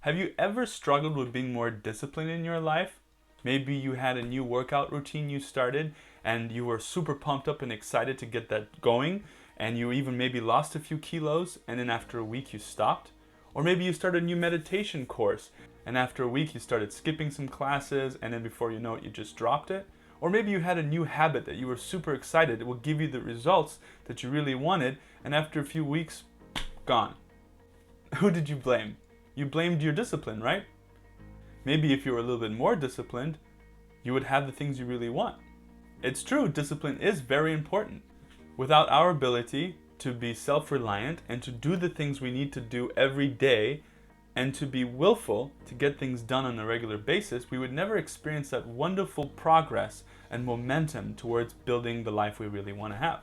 Have you ever struggled with being more disciplined in your life? Maybe you had a new workout routine you started and you were super pumped up and excited to get that going, and you even maybe lost a few kilos and then after a week you stopped. Or maybe you started a new meditation course and after a week you started skipping some classes and then before you know it you just dropped it. Or maybe you had a new habit that you were super excited it will give you the results that you really wanted, and after a few weeks, gone. Who did you blame? You blamed your discipline, right? Maybe if you were a little bit more disciplined, you would have the things you really want. It's true, discipline is very important. Without our ability to be self-reliant and to do the things we need to do every day and to be willful to get things done on a regular basis, we would never experience that wonderful progress and momentum towards building the life we really want to have.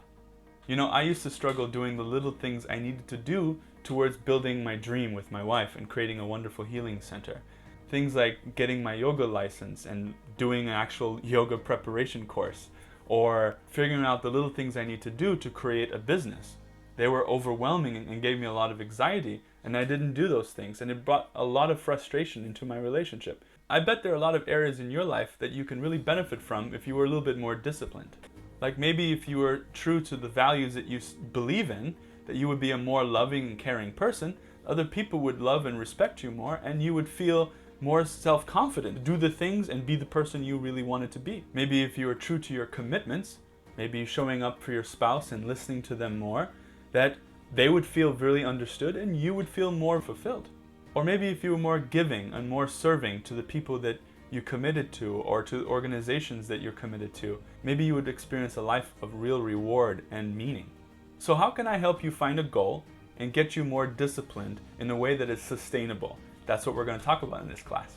You know, I used to struggle doing the little things I needed to do towards building my dream with my wife and creating a wonderful healing center. Things like getting my yoga license and doing an actual yoga preparation course, or figuring out the little things I need to do to create a business. They were overwhelming and gave me a lot of anxiety, and I didn't do those things, and it brought a lot of frustration into my relationship. I bet there are a lot of areas in your life that you can really benefit from if you were a little bit more disciplined. Like maybe if you were true to the values that you believe in, that you would be a more loving and caring person, other people would love and respect you more, and you would feel more self-confident to do the things and be the person you really wanted to be. Maybe if you were true to your commitments, maybe showing up for your spouse and listening to them more, that they would feel really understood and you would feel more fulfilled. Or maybe if you were more giving and more serving to the people that you committed to or to organizations that you're committed to, maybe you would experience a life of real reward and meaning. So how can I help you find a goal and get you more disciplined in a way that is sustainable? That's what we're going to talk about in this class.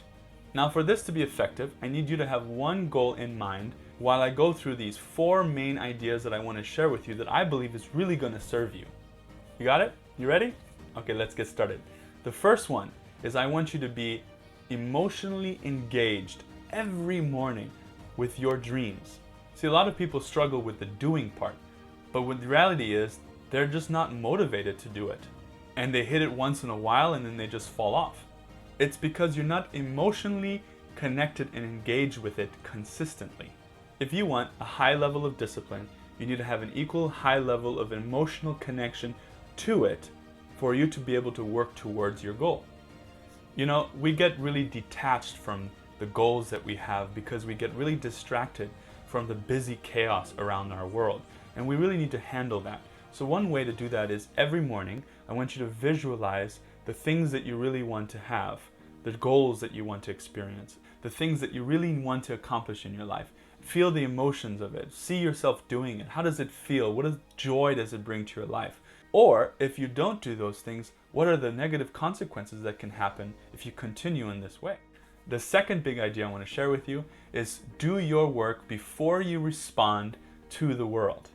Now, for this to be effective, I need you to have one goal in mind while I go through these 4 main ideas that I want to share with you that I believe is really going to serve you. You got it? You ready? Okay, let's get started. The first one is I want you to be emotionally engaged every morning with your dreams. See, a lot of people struggle with the doing part, but what the reality is they're just not motivated to do it. And they hit it once in a while and then they just fall off. It's because you're not emotionally connected and engaged with it consistently. If you want a high level of discipline, you need to have an equal high level of emotional connection to it for you to be able to work towards your goal. You know, we get really detached from the goals that we have because we get really distracted from the busy chaos around our world. And we really need to handle that. So one way to do that is every morning, I want you to visualize the things that you really want to have, the goals that you want to experience, the things that you really want to accomplish in your life. Feel the emotions of it. See yourself doing it. How does it feel? What joy does it bring to your life? Or if you don't do those things, what are the negative consequences that can happen if you continue in this way? The second big idea I want to share with you is do your work before you respond to the world.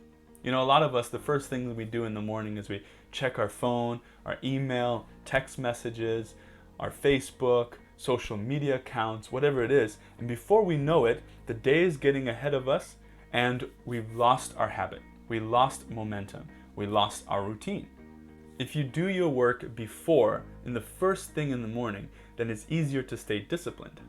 You know, a lot of us, the first thing that we do in the morning is we check our phone, our email, text messages, our Facebook, social media accounts, whatever it is. And before we know it, the day is getting ahead of us and we've lost our habit. We lost momentum. We lost our routine. If you do your work before, in the first thing in the morning, then it's easier to stay disciplined.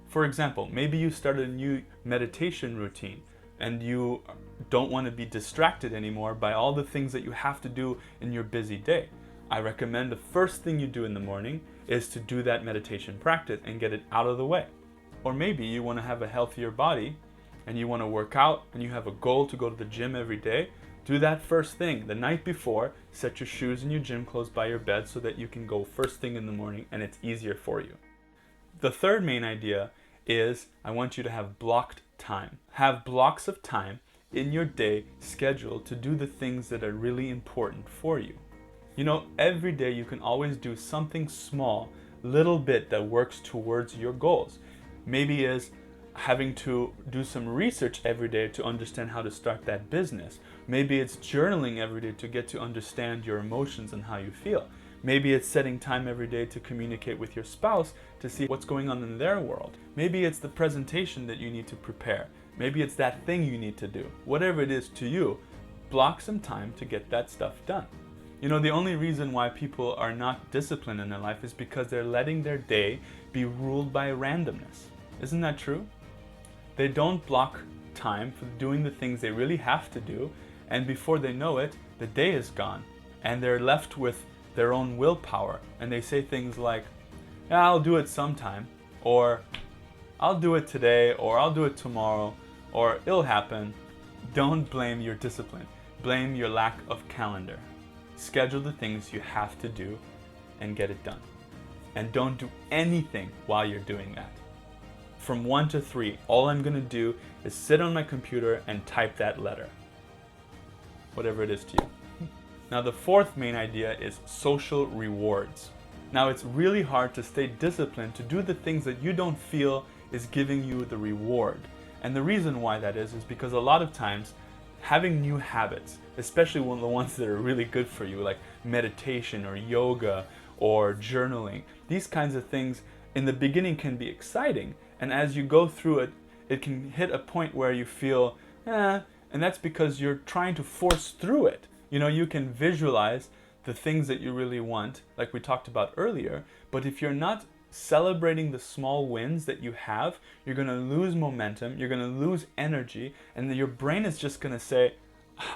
For example, maybe you started a new meditation routine and you don't want to be distracted anymore by all the things that you have to do in your busy day. I recommend the first thing you do in the morning is to do that meditation practice and get it out of the way. Or maybe you want to have a healthier body and you want to work out and you have a goal to go to the gym every day. Do that first thing the night before. Set your shoes and your gym clothes by your bed so that you can go first thing in the morning and it's easier for you. The third main idea is I want you to have blocked time. Have blocks of time in your day scheduled to do the things that are really important for you. You know, every day you can always do something small, little bit that works towards your goals. Maybe is having to do some research every day to understand how to start that business. Maybe it's journaling every day to get to understand your emotions and how you feel. Maybe it's setting time every day to communicate with your spouse to see what's going on in their world. Maybe it's the presentation that you need to prepare. Maybe it's that thing you need to do. Whatever it is to you, block some time to get that stuff done. You know, the only reason why people are not disciplined in their life is because they're letting their day be ruled by randomness. Isn't that true? They don't block time for doing the things they really have to do, and before they know it, the day is gone, and they're left with their own willpower, and they say things like, yeah, I'll do it sometime, or I'll do it today, or I'll do it tomorrow, or it'll happen. Don't blame your discipline. Blame your lack of calendar. Schedule the things you have to do and get it done. And don't do anything while you're doing that. From 1 to 3, all I'm going to do is sit on my computer and type that letter. Whatever it is to you. Now the fourth main idea is social rewards. Now it's really hard to stay disciplined to do the things that you don't feel is giving you the reward. And the reason why that is because a lot of times having new habits, especially the ones that are really good for you, like meditation or yoga or journaling, these kinds of things in the beginning can be exciting. And as you go through it, it can hit a point where you feel, and that's because you're trying to force through it. You know, you can visualize the things that you really want, like we talked about earlier, but if you're not celebrating the small wins that you have, you're going to lose momentum, you're going to lose energy, and your brain is just going to say,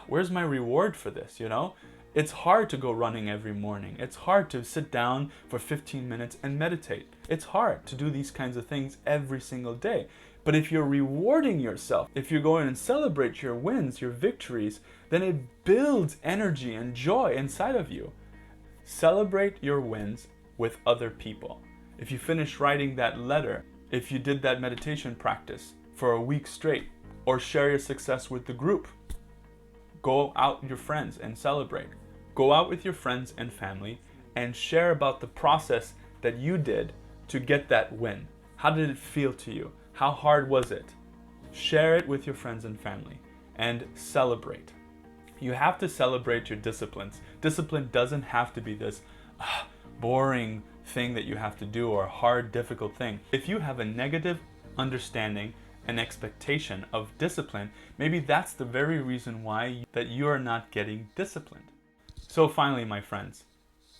where's my reward for this, you know? It's hard to go running every morning. It's hard to sit down for 15 minutes and meditate. It's hard to do these kinds of things every single day. But if you're rewarding yourself, if you go in and celebrate your wins, your victories, then it builds energy and joy inside of you. Celebrate your wins with other people. If you finish writing that letter, if you did that meditation practice for a week straight, or share your success with the group, go out with your friends and celebrate. Go out with your friends and family and share about the process that you did to get that win. How did it feel to you? How hard was it? Share it with your friends and family and celebrate. You have to celebrate your disciplines. Discipline doesn't have to be this boring thing that you have to do or hard, difficult thing. If you have a negative understanding and expectation of discipline, maybe that's the very reason why that you are not getting disciplined. So finally, my friends,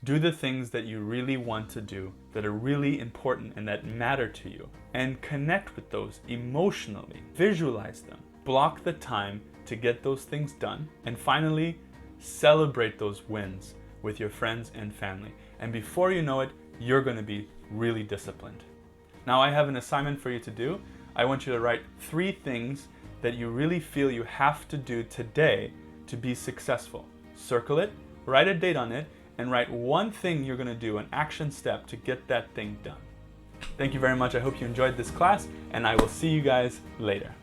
do the things that you really want to do, that are really important and that matter to you, and connect with those emotionally. Visualize them. Block the time to get those things done. And finally, celebrate those wins with your friends and family. And before you know it, you're going to be really disciplined. Now I have an assignment for you to do. I want you to write 3 things that you really feel you have to do today to be successful. Circle it, write a date on it, and write 1 thing you're going to do, an action step to get that thing done. Thank you very much. I hope you enjoyed this class, and I will see you guys later.